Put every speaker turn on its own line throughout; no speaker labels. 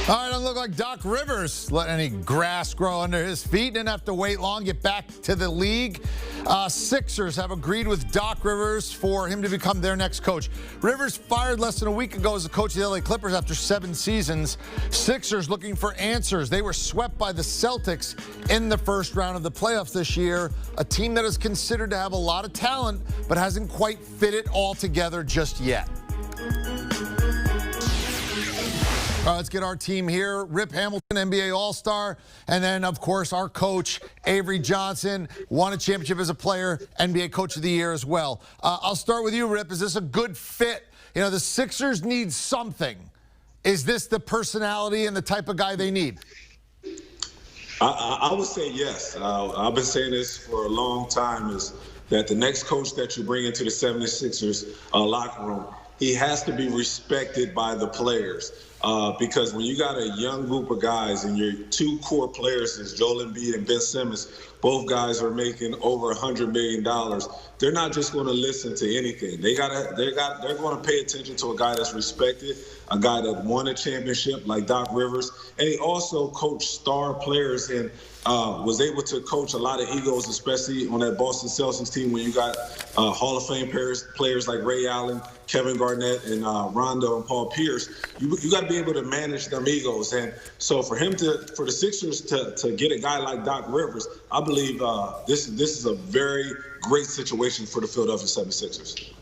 All right, doesn't look like Doc Rivers let any grass grow under his feet. Didn't have to wait long, get back to the league. Sixers have agreed with Doc Rivers for him to become their next coach. Rivers fired less than a week ago as the coach of the LA Clippers after 7 seasons. Sixers looking for answers. They were swept by the Celtics in the first round of the playoffs this year, a team that is considered to have a lot of talent but hasn't quite fit it all together just yet. All right, let's get our team here. Rip Hamilton, NBA All-Star, and then, of course, our coach, Avery Johnson, won a championship as a player, NBA Coach of the Year as well. I'll start with you, Rip. Is this a good fit? You know, the Sixers need something. Is this the personality and the type of guy they need?
I would say yes. I've been saying this for a long time, is that the next coach that you bring into the 76ers locker room, he has to be respected by the players. Because when you got a young group of guys and your 2 core players is Joel Embiid and Ben Simmons, both guys are making over $100 million. They're not just going to listen to anything. They're going to pay attention to a guy that's respected, a guy that won a championship like Doc Rivers, and he also coached star players and was able to coach a lot of egos, especially on that Boston Celtics team when you got Hall of Fame players like Ray Allen, Kevin Garnett, and Rondo and Paul Pierce. You got to be able to manage them egos, and so for the Sixers to get a guy like Doc Rivers, I believe this is a very great situation for the Philadelphia 76ers.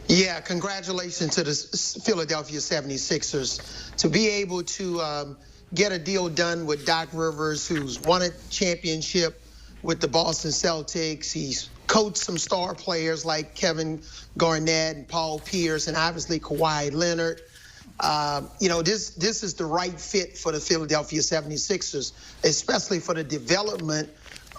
Yeah, congratulations to the Philadelphia 76ers to be able to get a deal done with Doc Rivers, who's won a championship with the Boston Celtics. He's coached some star players like Kevin Garnett and Paul Pierce and obviously Kawhi Leonard. You know, this is the right fit for the Philadelphia 76ers, especially for the development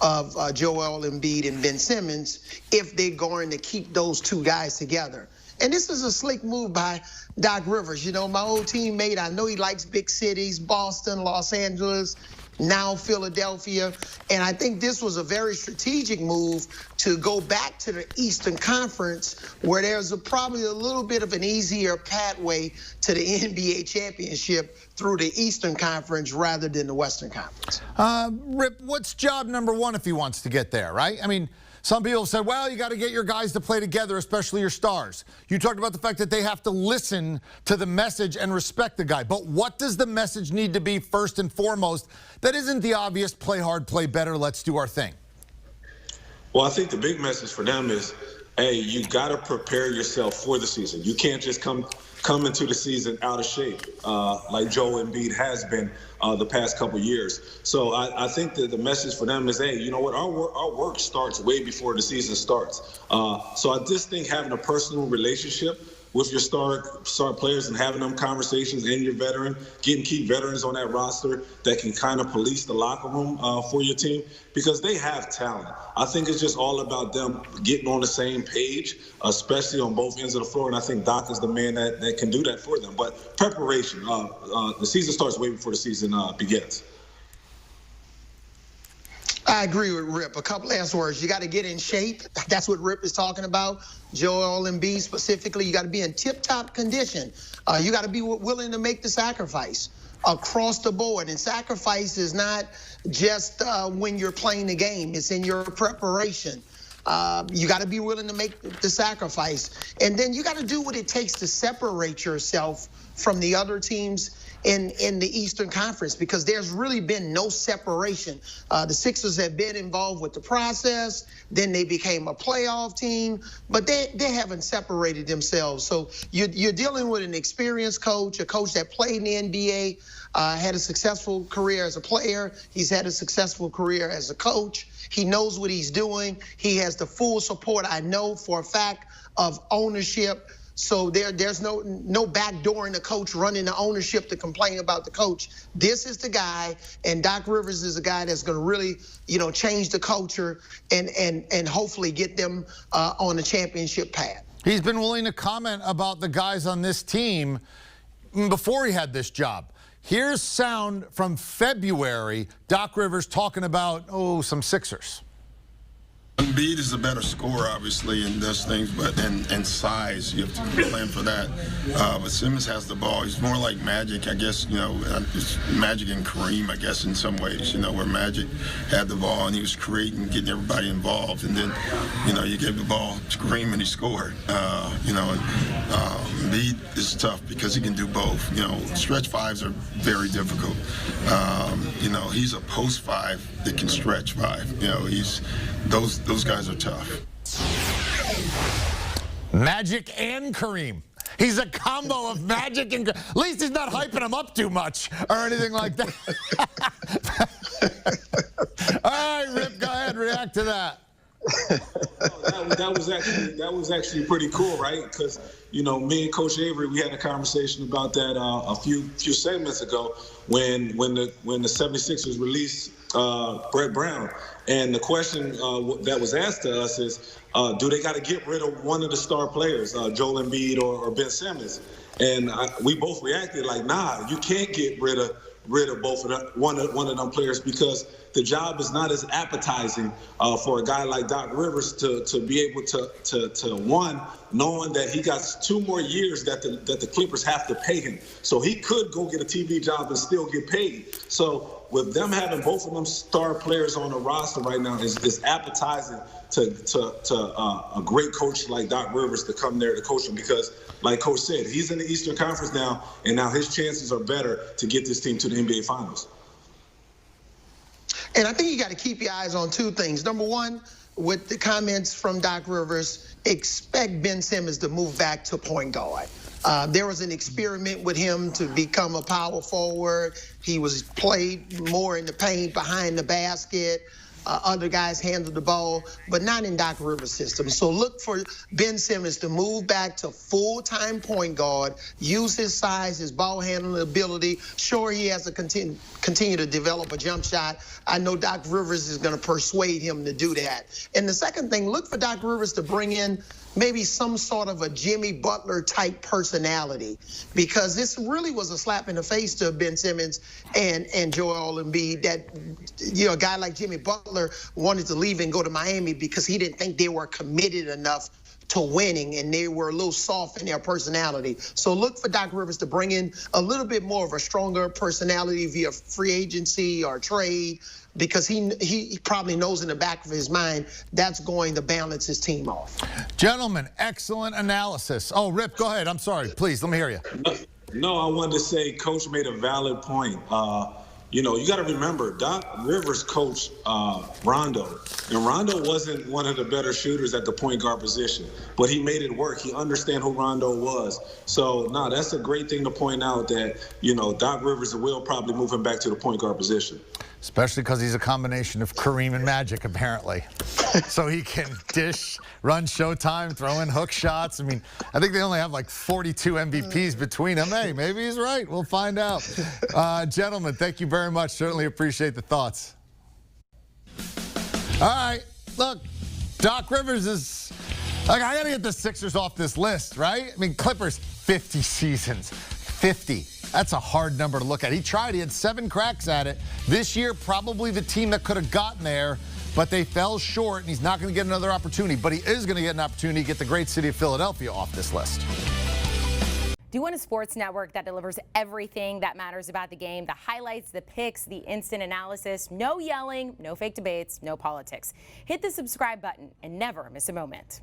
of Joel Embiid and Ben Simmons, if they're going to keep those 2 guys together. And this is a slick move by Doc Rivers. You know, my old teammate, I know he likes big cities, Boston, Los Angeles, now Philadelphia. And I think this was a very strategic move to go back to the Eastern Conference, where there's probably a little bit of an easier pathway to the NBA championship through the Eastern Conference rather than the Western Conference.
Rip, what's job number 1 if he wants to get there, right? I mean, some people said, well, you got to get your guys to play together, especially your stars. You talked about the fact that they have to listen to the message and respect the guy. But what does the message need to be first and foremost that isn't the obvious play hard, play better, let's do our thing?
Well, I think the big message for them is, hey, you got to prepare yourself for the season. You can't just come into the season out of shape like Joel Embiid has been the past couple years. So I think that the message for them is, hey, you know what, our work starts way before the season starts. So I just think having a personal relationship with your star players and having them conversations and your veteran, getting key veterans on that roster that can kind of police the locker room for your team, because they have talent. I think it's just all about them getting on the same page, especially on both ends of the floor, and I think Doc is the man that can do that for them. But preparation, the season starts way before the season begins.
I agree with Rip. A couple last words. You got to get in shape. That's what Rip is talking about. Joel Embiid specifically, you got to be in tip-top condition. You got to be willing to make the sacrifice across the board. And sacrifice is not just when you're playing the game. It's in your preparation. You got to be willing to make the sacrifice. And then you got to do what it takes to separate yourself from the other teams in the Eastern Conference, because there's really been no separation. The Sixers have been involved with the process, then they became a playoff team, but they haven't separated themselves. So you're dealing with an experienced coach, a coach that played in the NBA, had a successful career as a player. He's had a successful career as a coach. He knows what he's doing. He has the full support, I know for a fact, of ownership. So there's no backdooring the coach, running the ownership to complain about the coach. This is the guy, and Doc Rivers is a guy that's going to really, you know, change the culture and hopefully get them on the championship path.
He's been willing to comment about the guys on this team before he had this job. Here's sound from February, Doc Rivers talking about, some Sixers.
Embiid is a better scorer, obviously, and does things, but and size, you have to plan for that. But Simmons has the ball. He's more like Magic, I guess. It's Magic and Kareem, I guess, in some ways. Where Magic had the ball and he was creating, getting everybody involved, and then, you gave the ball to Kareem and he scored. Embiid is tough because he can do both. Stretch fives are very difficult. He's a post five that can stretch five. Those guys are tough.
Magic and Kareem. He's a combo of Magic and At least he's not hyping him up too much or anything like that. All right, Rip, go ahead, react to that.
That was actually pretty cool, right? Because me and Coach Avery, we had a conversation about that a few segments ago when the 76ers released Brett Brown, and the question that was asked to us is, do they got to get rid of one of the star players, Joel Embiid or Ben Simmons? And we both reacted like, nah, you can't get rid of both of them, one of them players, because the job is not as appetizing for a guy like Doc Rivers to be able to one, knowing that he got 2 more years that the Clippers have to pay him. So he could go get a TV job and still get paid. So with them having both of them star players on the roster right now is appetizing to a great coach like Doc Rivers to come there to coach him, because, like Coach said, he's in the Eastern Conference now, and now his chances are better to get this team to the NBA Finals.
And I think you got to keep your eyes on 2 things. Number one, with the comments from Doc Rivers, expect Ben Simmons to move back to point guard. There was an experiment with him to become a power forward. He was played more in the paint, behind the basket. Other guys handled the ball, but not in Doc Rivers' system. So look for Ben Simmons to move back to full-time point guard, use his size, his ball handling ability. Sure, he has to continue to develop a jump shot. I know Doc Rivers is going to persuade him to do that. And the second thing, look for Doc Rivers to bring in maybe some sort of a Jimmy Butler type personality, because this really was a slap in the face to Ben Simmons and Joel Embiid, that a guy like Jimmy Butler wanted to leave and go to Miami because he didn't think they were committed enough to winning, and they were a little soft in their personality. So look for Doc Rivers to bring in a little bit more of a stronger personality via free agency or trade, because he probably knows in the back of his mind that's going to balance his team off.
Gentlemen, excellent analysis. Oh, Rip, go ahead. I'm sorry. Please, let me hear you.
No, I wanted to say Coach made a valid point. You got to remember, Doc Rivers coached Rondo, and Rondo wasn't one of the better shooters at the point guard position, but he made it work. He understood who Rondo was. So, that's a great thing to point out, that, Doc Rivers will probably move him back to the point guard position.
Especially because he's a combination of Kareem and Magic, apparently. So he can dish, run Showtime, throw in hook shots. I mean, I think they only have like 42 MVPs between them. Hey, maybe he's right. We'll find out. Gentlemen, thank you very much. Certainly appreciate the thoughts. All right. Look, Doc Rivers is... I got to get the Sixers off this list, right? I mean, Clippers, 50 seasons. 50. That's a hard number to look at. He tried. He had 7 cracks at it. This year, probably the team that could have gotten there, but they fell short, and he's not going to get another opportunity. But he is going to get an opportunity to get the great city of Philadelphia off this list.
Do you want a sports network that delivers everything that matters about the game? The highlights, the picks, the instant analysis, no yelling, no fake debates, no politics. Hit the subscribe button and never miss a moment.